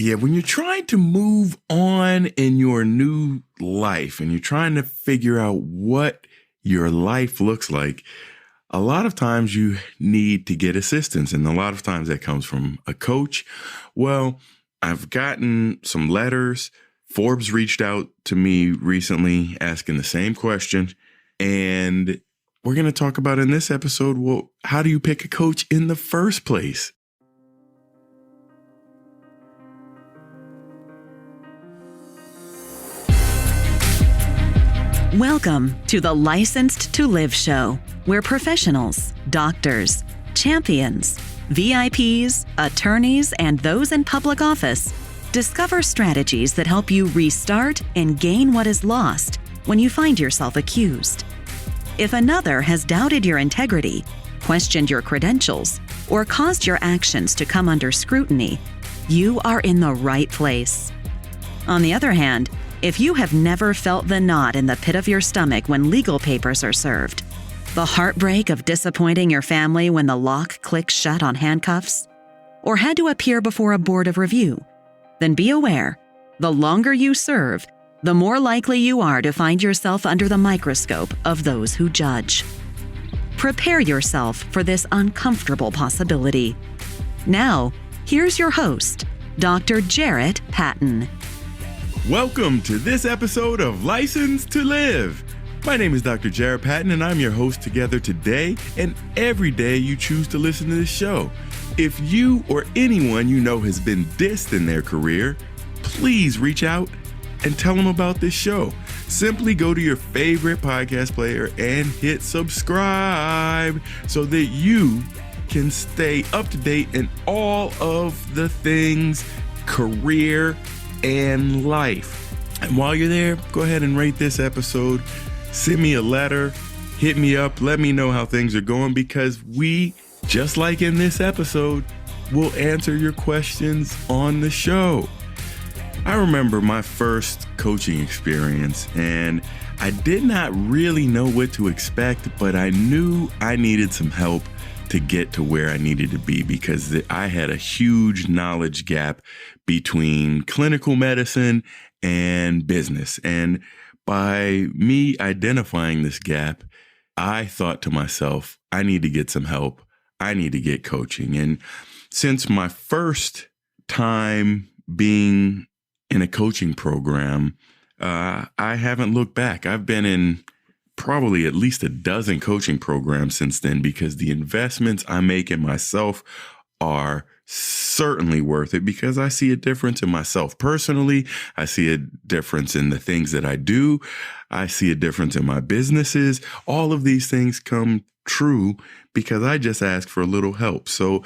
Yeah, when you're trying to move on in your new life and you're trying to figure out what your life looks like, a lot of times you need to get assistance. And a lot of times that comes from a coach. Well, I've gotten some letters. Forbes reached out to me recently asking the same question. And we're going to talk about in this episode, well, how do you pick a coach in the first place? Welcome to the Licensed to Live show, where professionals, doctors, champions, VIPs, attorneys, and those in public office discover strategies that help you restart and gain what is lost when you find yourself accused. If another has doubted your integrity, questioned your credentials, or caused your actions to come under scrutiny, you are in the right place. On the other hand, if you have never felt the knot in the pit of your stomach when legal papers are served, the heartbreak of disappointing your family when the lock clicks shut on handcuffs, or had to appear before a board of review, then be aware, the longer you serve, the more likely you are to find yourself under the microscope of those who judge. Prepare yourself for this uncomfortable possibility. Now, here's your host, Dr. Jarrett Patton. Welcome to this episode of Licensed to Live. My name is Dr. Jarrett Patton, and I'm your host together today and every day you choose to listen to this show. If you or anyone you know has been dissed in their career, please reach out and tell them about this show. Simply go to your favorite podcast player and hit subscribe so that you can stay up to date in all of the things career and life. And while you're there, go ahead and rate this episode. Send me a letter, hit me up, let me know how things are going, because we, just like in this episode, will answer your questions on the show. I remember my first coaching experience, and I did not really know what to expect, but I knew I needed some help to get to where I needed to be, because I had a huge knowledge gap between clinical medicine and business. And by me identifying this gap, I thought to myself, I need to get some help. I need to get coaching. And since my first time being in a coaching program, I haven't looked back. I've been in probably at least a dozen coaching programs since then, because the investments I make in myself are certainly worth it, because I see a difference in myself personally. I see a difference in the things that I do. I see a difference in my businesses. All of these things come true because I just ask for a little help. So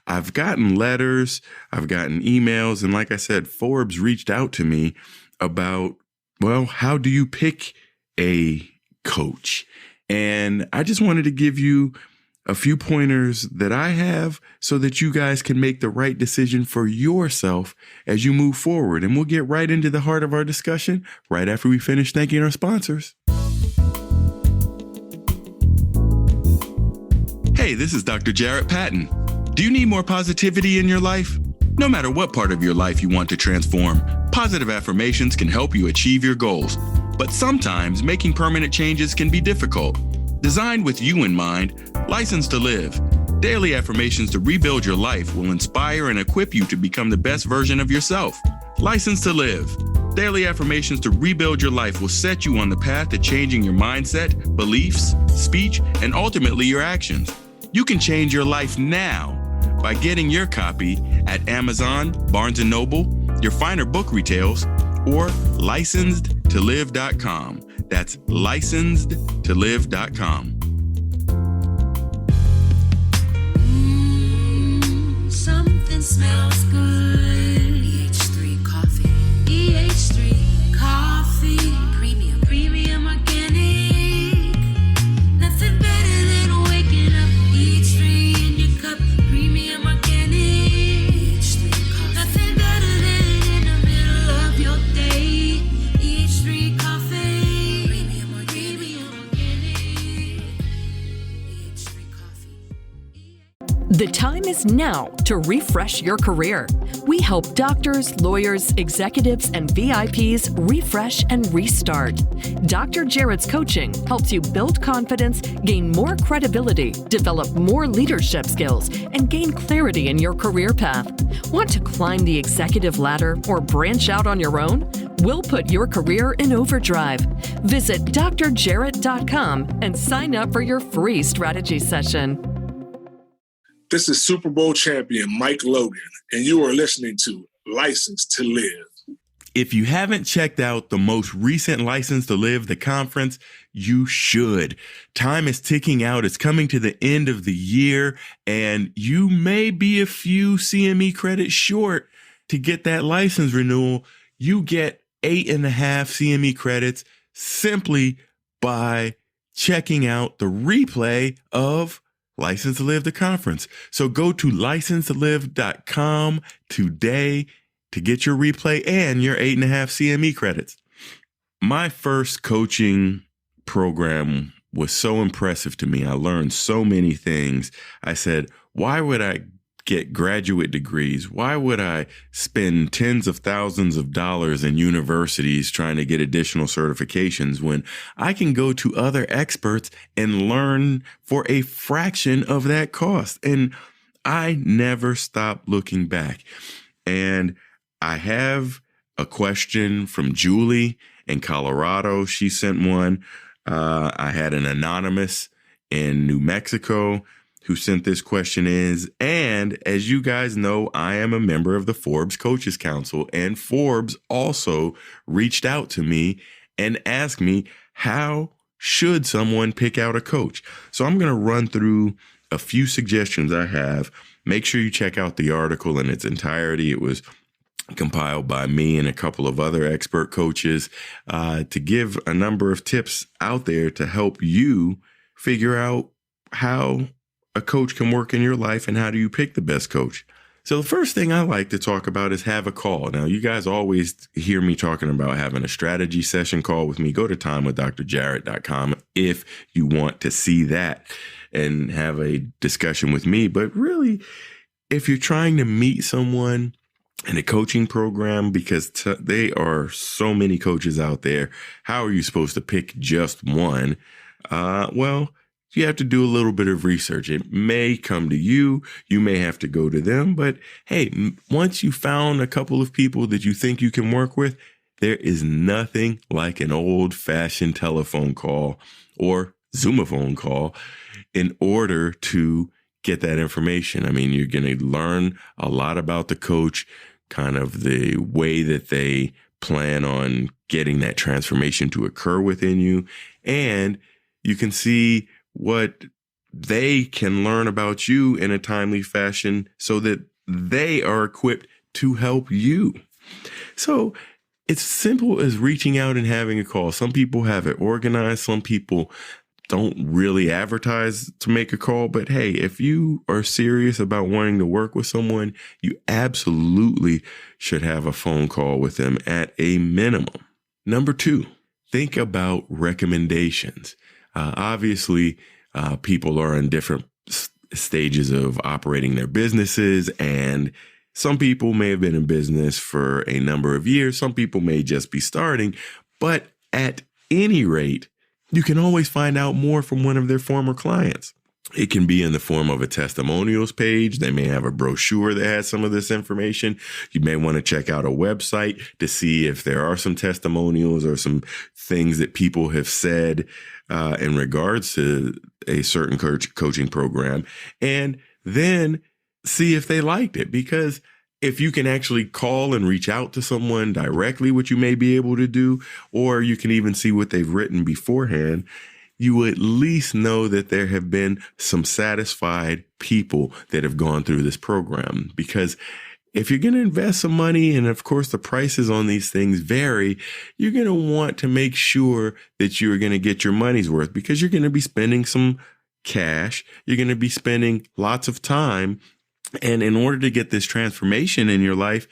I've gotten letters, I've gotten emails, and like I said, Forbes reached out to me about, well, how do you pick a coach? And I just wanted to give you a few pointers that I have so that you guys can make the right decision for yourself as you move forward. And we'll get right into the heart of our discussion right after we finish thanking our sponsors. Hey, this is Dr. Jarrett Patton. Do you need more positivity in your life? No matter what part of your life you want to transform, positive affirmations can help you achieve your goals. But sometimes making permanent changes can be difficult. Designed with you in mind, Licensed to Live, daily affirmations to rebuild your life will inspire and equip you to become the best version of yourself. Licensed to Live, daily affirmations to rebuild your life will set you on the path to changing your mindset, beliefs, speech, and ultimately your actions. You can change your life now by getting your copy at Amazon, Barnes & Noble, your finer book retails, or licensedtolive.com. That's licensedtolive.com. Something smells good. EH3 coffee. EH3 coffee. Premium organic. Nothing better than waking up. EH3 in your cup. Premium organic. EH3 coffee. Nothing better than in the middle of your day. EH3 coffee. Premium organic. EH3 coffee. The time is now to refresh your career. We help doctors, lawyers, executives, and VIPs refresh and restart. Dr. Jarrett's coaching helps you build confidence, gain more credibility, develop more leadership skills, and gain clarity in your career path. Want to climb the executive ladder or branch out on your own? We'll put your career in overdrive. Visit drjarrett.com and sign up for your free strategy session. This is Super Bowl champion Mike Logan, and you are listening to License to Live. If you haven't checked out the most recent License to Live, the conference, you should. Time is ticking out. It's coming to the end of the year, and you may be a few CME credits short to get that license renewal. You get 8.5 CME credits simply by checking out the replay of License to Live, the conference. So go to licensetolive.com today to get your replay and your 8.5 CME credits. My first coaching program was so impressive to me. I learned so many things. I said, why would I get graduate degrees? Why would I spend tens of thousands of dollars in universities trying to get additional certifications when I can go to other experts and learn for a fraction of that cost? And I never stopped looking back. And I have a question from Julie in Colorado. She sent one. I had an anonymous in New Mexico who sent this question and as you guys know, I am a member of the Forbes Coaches Council, and Forbes also reached out to me and asked me, how should someone pick out a coach? So I'm going to run through a few suggestions I have. Make sure you check out the article in its entirety. It was compiled by me and a couple of other expert coaches to give a number of tips out there to help you figure out how a coach can work in your life and how do you pick the best coach. So the first thing I like to talk about is have a call. Now, you guys always hear me talking about having a strategy session call with me. Go to timewithdrjarrett.com if you want to see that and have a discussion with me. But really, if you're trying to meet someone in a coaching program, because there are so many coaches out there, how are you supposed to pick just one? Well, you have to do a little bit of research. It may come to you. You may have to go to them. But hey, once you found a couple of people that you think you can work with, there is nothing like an old-fashioned telephone call or Zoomaphone call in order to get that information. I mean, you're going to learn a lot about the coach, kind of the way that they plan on getting that transformation to occur within you. And you can see what they can learn about you in a timely fashion so that they are equipped to help you. So it's simple as reaching out and having a call. Some people have it organized. Some people don't really advertise to make a call. But hey, if you are serious about wanting to work with someone, you absolutely should have a phone call with them at a minimum. Number 2, think about recommendations. Obviously, people are in different stages of operating their businesses, and some people may have been in business for a number of years. Some people may just be starting, but at any rate, you can always find out more from one of their former clients. It can be in the form of a testimonials page. They may have a brochure that has some of this information. You may want to check out a website to see if there are some testimonials or some things that people have said in regards to a certain coaching program, and then see if they liked it. Because if you can actually call and reach out to someone directly, which you may be able to do, or you can even see what they've written beforehand, you at least know that there have been some satisfied people that have gone through this program. Because if you're going to invest some money, and of course the prices on these things vary, you're going to want to make sure that you're going to get your money's worth, because you're going to be spending some cash. You're going to be spending lots of time. And in order to get this transformation in your life,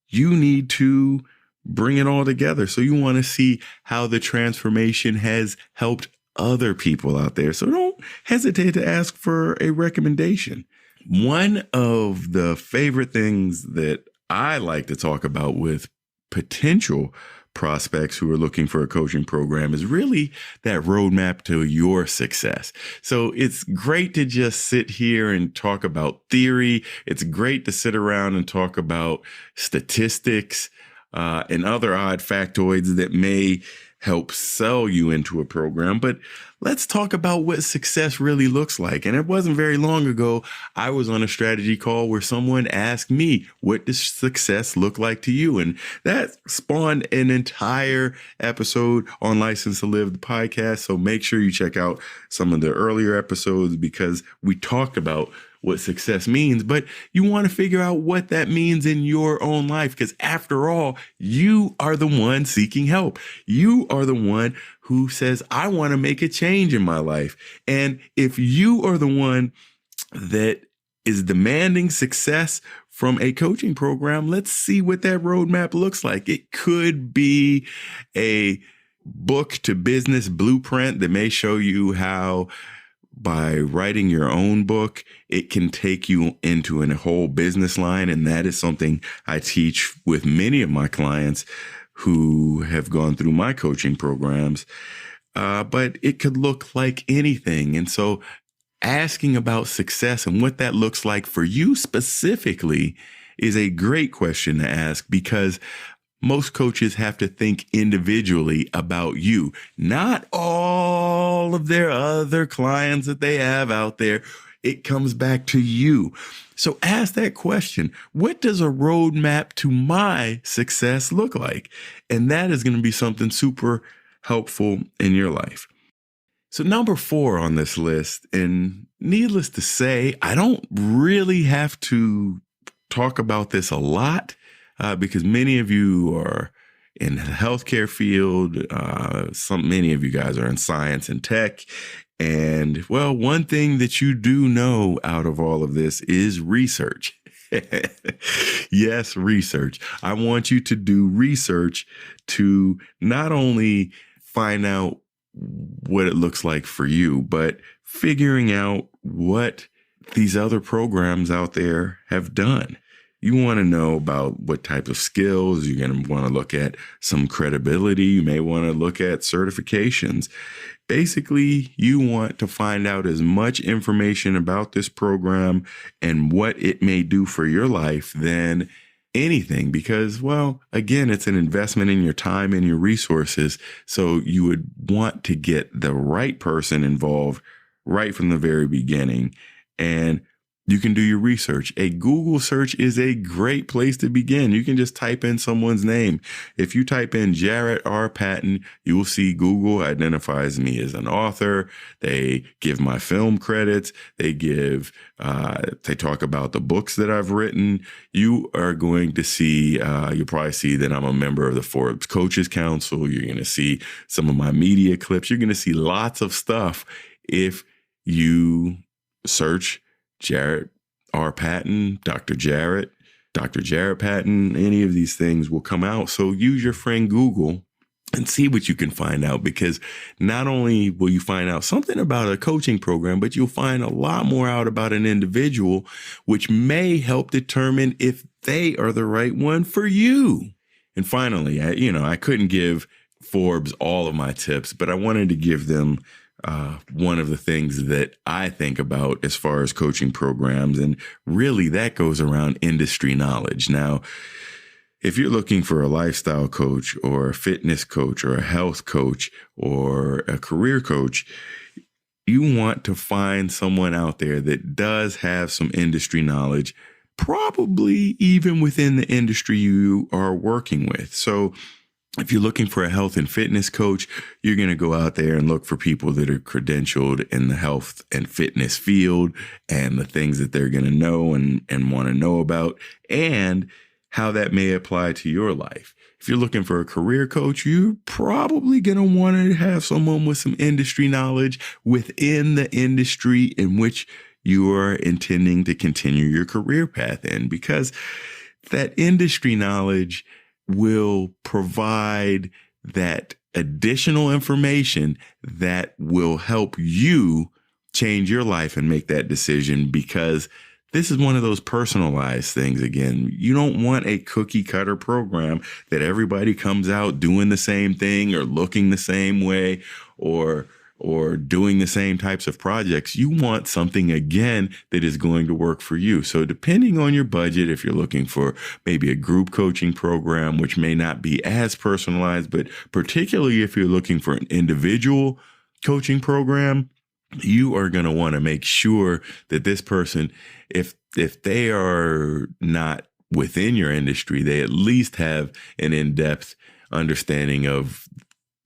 you need to bring it all together. So you want to see how the transformation has helped other people out there. So don't hesitate to ask for a recommendation. One of the favorite things that I like to talk about with potential prospects who are looking for a coaching program is really that roadmap to your success. So it's great to just sit here and talk about theory. It's great to sit around and talk about statistics and other odd factoids that may help sell you into a program. But let's talk about what success really looks like. And it wasn't very long ago, I was on a strategy call where someone asked me, what does success look like to you? And that spawned an entire episode on License to Live, the podcast. So make sure you check out some of the earlier episodes because we talked about what success means, but you want to figure out what that means in your own life. Because after all, you are the one seeking help. You are the one who says, I want to make a change in my life. And if you are the one that is demanding success from a coaching program, let's see what that roadmap looks like. It could be a book to business blueprint that may show you how by writing your own book, it can take you into a whole business line. And that is something I teach with many of my clients who have gone through my coaching programs. But it could look like anything. And so asking about success and what that looks like for you specifically is a great question to ask because most coaches have to think individually about you, not all of their other clients that they have out there. It comes back to you. So ask that question. What does a roadmap to my success look like? And that is going to be something super helpful in your life. So number 4 on this list, and needless to say, I don't really have to talk about this a lot. Because many of you are in the healthcare field. Many of you guys are in science and tech. And well, one thing that you do know out of all of this is research. Yes, research. I want you to do research to not only find out what it looks like for you, but figuring out what these other programs out there have done. You want to know about what type of skills. You're going to want to look at some credibility. You may want to look at certifications. Basically, you want to find out as much information about this program and what it may do for your life than anything, because, well, again, it's an investment in your time and your resources. So you would want to get the right person involved right from the very beginning. And you can do your research. A Google search is a great place to begin. You can just type in someone's name. If you type in Jarrett R. Patton, you will see Google identifies me as an author. They give my film credits. They talk about the books that I've written. You are going to see, you'll probably see that I'm a member of the Forbes Coaches Council. You're going to see some of my media clips. You're going to see lots of stuff if you search Jarrett R. Patton, Dr. Jarrett Patton, any of these things will come out. So use your friend Google and see what you can find out, because not only will you find out something about a coaching program, but you'll find a lot more out about an individual, which may help determine if they are the right one for you. And finally, I couldn't give Forbes all of my tips, but I wanted to give them one of the things that I think about as far as coaching programs. And really that goes around industry knowledge. Now, if you're looking for a lifestyle coach or a fitness coach or a health coach or a career coach, you want to find someone out there that does have some industry knowledge, probably even within the industry you are working with. So if you're looking for a health and fitness coach, you're going to go out there and look for people that are credentialed in the health and fitness field and the things that they're going to know and want to know about and how that may apply to your life. If you're looking for a career coach, you're probably going to want to have someone with some industry knowledge within the industry in which you are intending to continue your career path in, because that industry knowledge will provide that additional information that will help you change your life and make that decision, because This is one of those personalized things again. You don't want a cookie cutter program that everybody comes out doing the same thing or looking the same way or doing the same types of projects. You want something, again, that is going to work for you. So depending on your budget, if you're looking for maybe a group coaching program, which may not be as personalized, but particularly if you're looking for an individual coaching program, you are going to want to make sure that this person, if they are not within your industry, they at least have an in-depth understanding of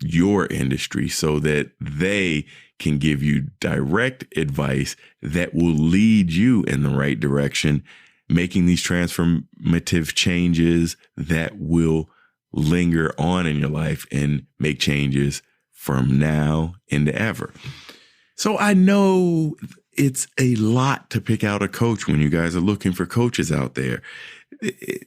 your industry so that they can give you direct advice that will lead you in the right direction, making these transformative changes that will linger on in your life and make changes from now into ever. So I know it's a lot to pick out a coach when you guys are looking for coaches out there.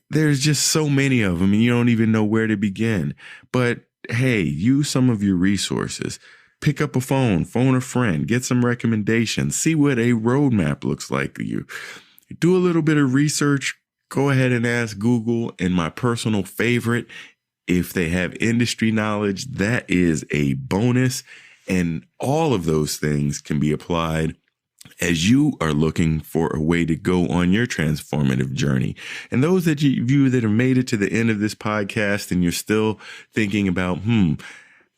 There's just so many of them and you don't even know where to begin. But hey, use some of your resources. Pick up a phone a friend, get some recommendations, see what a roadmap looks like to you. Do a little bit of research. Go ahead and ask Google. And my personal favorite, if they have industry knowledge, that is a bonus. And all of those things can be applied as you are looking for a way to go on your transformative journey. And those that you that have made it to the end of this podcast and you're still thinking about,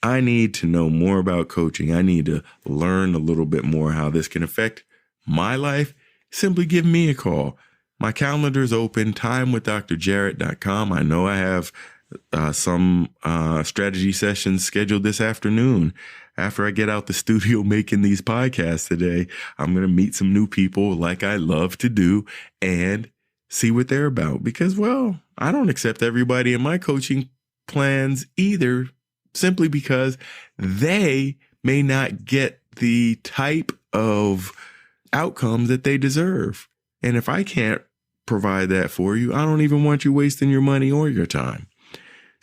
I need to know more about coaching. I need to learn a little bit more how this can affect my life. Simply give me a call. My calendar's open, timewithdrjarrett.com. I know I have some strategy sessions scheduled this afternoon. After I get out the studio making these podcasts today, I'm going to meet some new people like I love to do and see what they're about. Because, well, I don't accept everybody in my coaching plans either, simply because they may not get the type of outcomes that they deserve. And if I can't provide that for you, I don't even want you wasting your money or your time.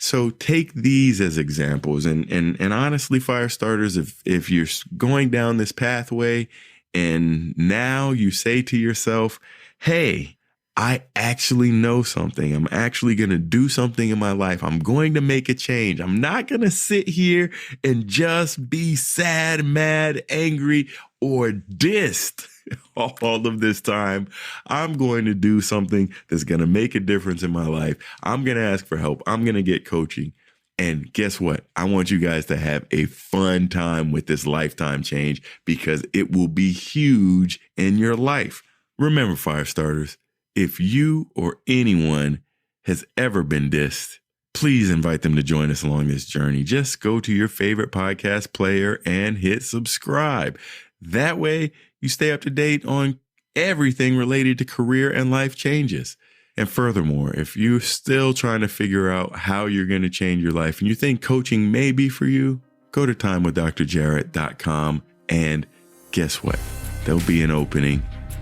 So take these as examples. And honestly, fire starters, if you're going down this pathway and now you say to yourself, hey, I actually know something. I'm actually going to do something in my life. I'm going to make a change. I'm not going to sit here and just be sad, mad, angry, or dissed all of this time. I'm going to do something that's going to make a difference in my life. I'm going to ask for help. I'm going to get coaching. And guess what? I want you guys to have a fun time with this lifetime change because it will be huge in your life. Remember, fire starters, if you or anyone has ever been dissed, please invite them to join us along this journey. Just go to your favorite podcast player and hit subscribe. That way, you stay up to date on everything related to career and life changes. And furthermore, if you're still trying to figure out how you're going to change your life and you think coaching may be for you, go to timewithdrjarrett.com and guess what? There'll be an opening.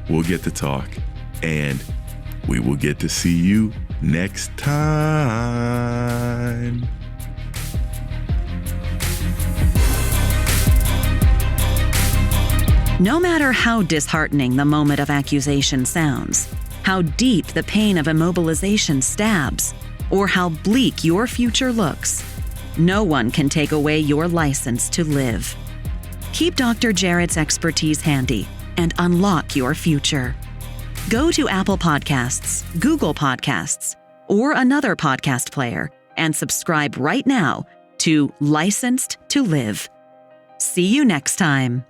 We'll get to talk and we will get to see you next time. No matter how disheartening the moment of accusation sounds, how deep the pain of immobilization stabs, or how bleak your future looks, no one can take away your license to live. Keep Dr. Jarrett's expertise handy and unlock your future. Go to Apple Podcasts, Google Podcasts, or another podcast player and subscribe right now to Licensed to Live. See you next time.